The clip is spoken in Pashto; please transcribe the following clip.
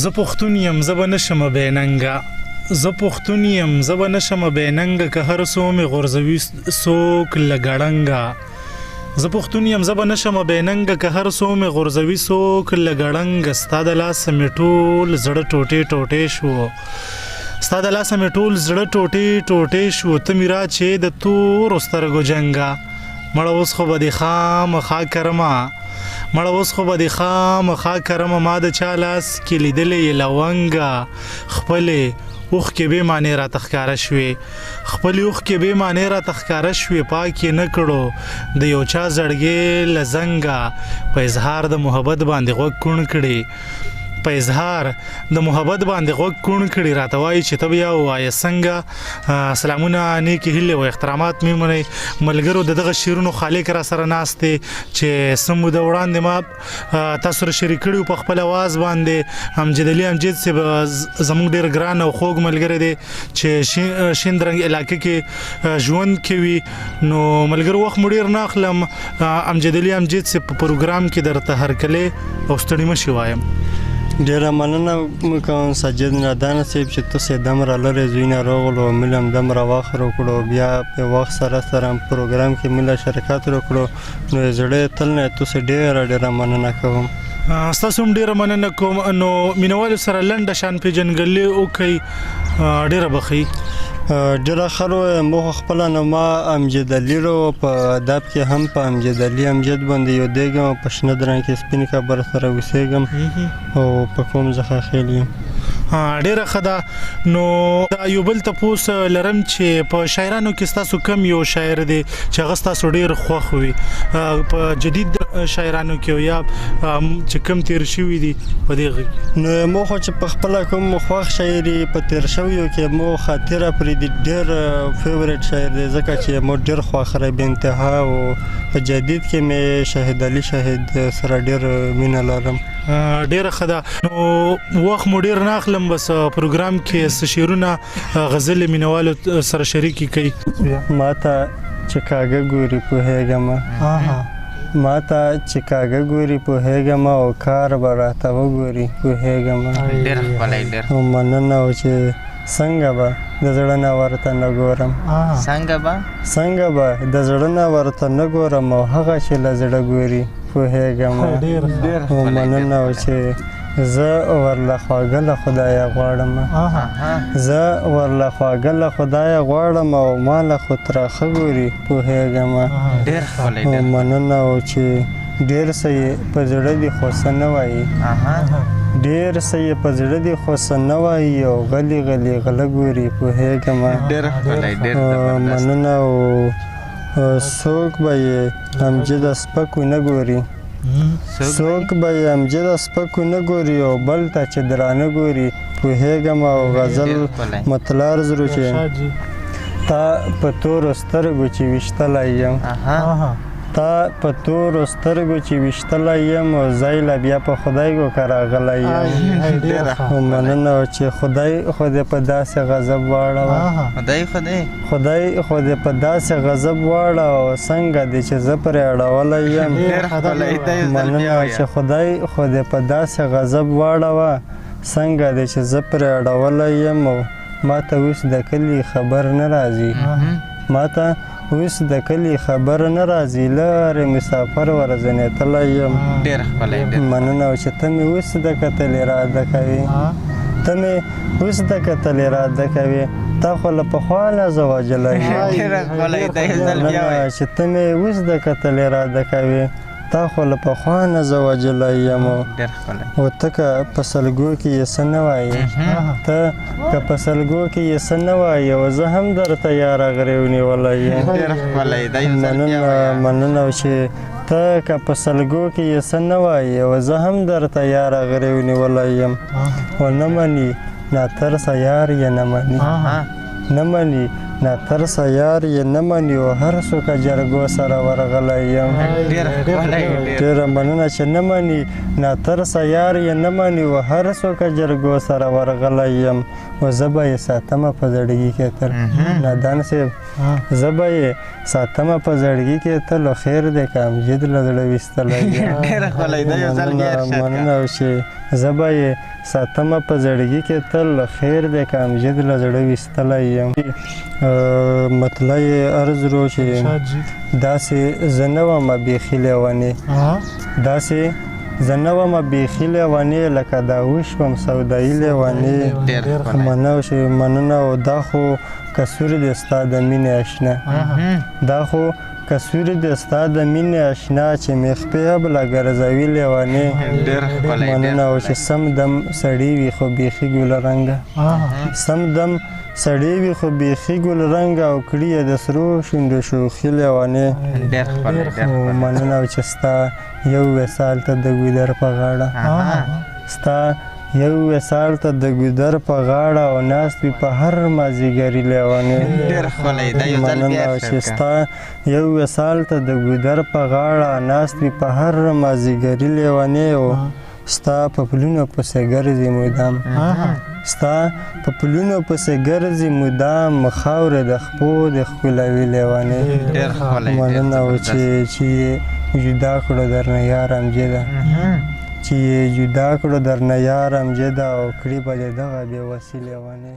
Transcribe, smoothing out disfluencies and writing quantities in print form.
زه پښتون یم زه به نشم بې ننګه زه پښتون یم زه به نشم بې ننګه که هر څو مې غورځوي څوک له ګړنګه زه پښتون یم زه به نشم بې ننګه که هر څو مې غورځوي څوک له ګړنګه ستا د لاسه مې ټول زړه ټوټې ټوټې شو ستا د لاسه مې ټول زړه ټوټې ټوټې شو ته مې راچې د تورو سترګو جنګه مړه اوس خو به دې خامخا کرمه مړه اوس خو به دې خامخا کرمه ما د چا لاس کې لیدلې یې لونګه خپلې اوښکې بې معنی راته ښکاره شوې خپلې اوښکې بې معنی راته ښکاره شوې پاک یې نه کړو د یو چا زړګې له زنګه په اظهار د محبت باندې غوږ کوڼ کړي په اظهار د محبت باندې غوږ کوڼ کړي راته وایي چې ته بیا ووایه څنګه سلامونه نیکې هیلې او احترامات مې منئ ملګرو د دغه شعرونو خالق را سره ناست دی چې څه موده وړاندې ما تاسو سره شریک کړي په خپل اواز باندې امجد علي امجد صاحب زموږ ډېر ګران او خوږ ملګری دی چې شیند رنګ علاقې کې ژوند کوي نو ملګرو وخت مو ډېر نه اخلم امجد علي امجد صاحب په پروګرام کې درته هرکلی او ستړي مه شي وایم ډیره مننه کوم سجاد نادان صاحب چې تاسو دم را لري زوی نه راغلو ملم دم را واخرو کړو بیا په وخت سره پروګرام کې مله شرکت وکړو نو زړه تل نه تاسو ډیره مننه کوم تاسو هم ډیره مننه کوم نو مینوال سره لنډه شان پیژنګلې او کوي ډیره بخي ډیره خرو مو خپل نو ما امجد علي رو په ادب کې هم په امجد علي امجد باندې یو دیګم په شنه درن کې سپین خبر سره وسېګم او په کوم ځخه خېلی ډیره خدا نو یو بل تاسو لرم چې په شاعرانو کې تاسو کم یو شاعر دی چې هغه تاسو ډیر خوښ وي په جدید شاعرانو کې یا چې کم تیر شوی دي په دې نو مو خو چې په خپل کوم خوښ شاعري په تیر شوی کې مو خاطره پر دې ډیر فیورټ شاعر دی ځکه چې مو ډیر خوښ را به انتها او په جدید کې مې شاهد علي شاهد سره ډیر مینه لرم ډیره خدا نو وخت مو ډیر نه اخلم بس پروګرام کې شعرونه غزل مینوالو سره شریکي کوي ماته چې کاږه ګوري په هیګم ماته چې کاږه ګوري په هیګم او کار براته وګوري په هیګم ډیر خپلای ډیر مننه او چې څنګه به د زړه نه ورته نه ګورم څنګه به د زړه نه ورته نه ګورم او هغه چې له زړه ګوري پوهېږم مننه او چې زه ورله خواږه له خدایه غواړم زه ورله خواږه له خدایه غواړم او ما له خو تراخه ګوري پوهېږم مننه او چې ډېر څه یې په زړه دي خو څه نه وایي ډېر څه یې په زړه دي خو څه نه وایي او غلي غلي غله ګوري پوهېږم مننه او څوک به یې امجده سپکو نه ګوري څوک به یې امجده سپکو نه ګوري او بل ته چې درانه ګوري پوهېږم او غزل مطلار زرو چې تا په تورو سترګو چې ویشتلی یم تا په تورو سترګو چې ویشتلی یم او ځای له بیا په خدای ګوکه راغلی یم مننه چې خدای خو دې په داسې غضب واړوه خدای خو دې په داسې غضب واړه او څنګه دې چې زه پرې اړولی یم مننه چې خدای خو دې په داسې غضب واړوه څنګه دې چې زه پرې اړولی یم او ما ته اوس د کلي خبر نه راځي ما ته اوس د کلي خبر نه راځي لارې مسافر ورځنېدلی یم مننه چې ته مې اوس د کتل اراده کوې ته مې اوس د کتل اراده کوې تا خو له پخوا نه زه وجلی یم چې ته مې اوس د کتل اراده کوې تا خو له پخوا نه زه وجلی یم او ته که په سلګو کې یې څه نه وایې ته که په سلګو کې یې څه نه وایې او زه هم درته یاره غرې ونیولی یم مننه چې ته که په سلګو کې یې څه نه وایې او زه هم درته یاره غرې ونیولی یم او نه مني ناترسه یار یې نه مني نه مني ناترسه یار یې نه مني او هر څوک جرګو سره ورغلی یم ډېره مننه چې نه مني ناترسه یار یې نه مني او هر څوک جرګو سره ورغلی یم او زه به یې ساتمه په زړګي کې تل نادان صاحب زه به یې ساتمه په زړګي کې تل خیر دی که امجد له زړه ویستلی یم مننه چې زه به یې ساتمه په زړګي کې تل خیر دی که امجد له زړه ویستلی یم مطلع یې عرض رو چې داسې زه نه ومه بیخي لیونې داسې زه نه ومه بیخي لیونې لکه دا وشوم سودایي لیونې مننه او دا خو کسور دی ستا د مینې اشنا دا خو کسور دی ستا د مینې اشنا چې مخپې بله ګرځوي لیونې مننه او چې سم دم سړی وي خو بیخي ګل رنګه سم دم سړی وي خو بیخي ګل رنګه او کړي یې د سرو شونډو شوخي لیونې مننه او چې ستا یو وصال ته د ګودر په غاړه ستا یو وصال ته د ګودر په غاړه او ناست وي په هر مازدیګري لیونې مننه او چې ستا یو وصال ته د ګودر په غاړه ناست وي په هر مازدیګري لیونې او ستا په پلونو پسې ګرځي مدام ستا په پلونو پسې ګرځي مدام خاوره د خپو د ښکلوي لیونې مننه او چې جدا کړو درنه یار امجده چې جدا کړو درنه یار امجده او کړي به دې دغه بې وسي لیونې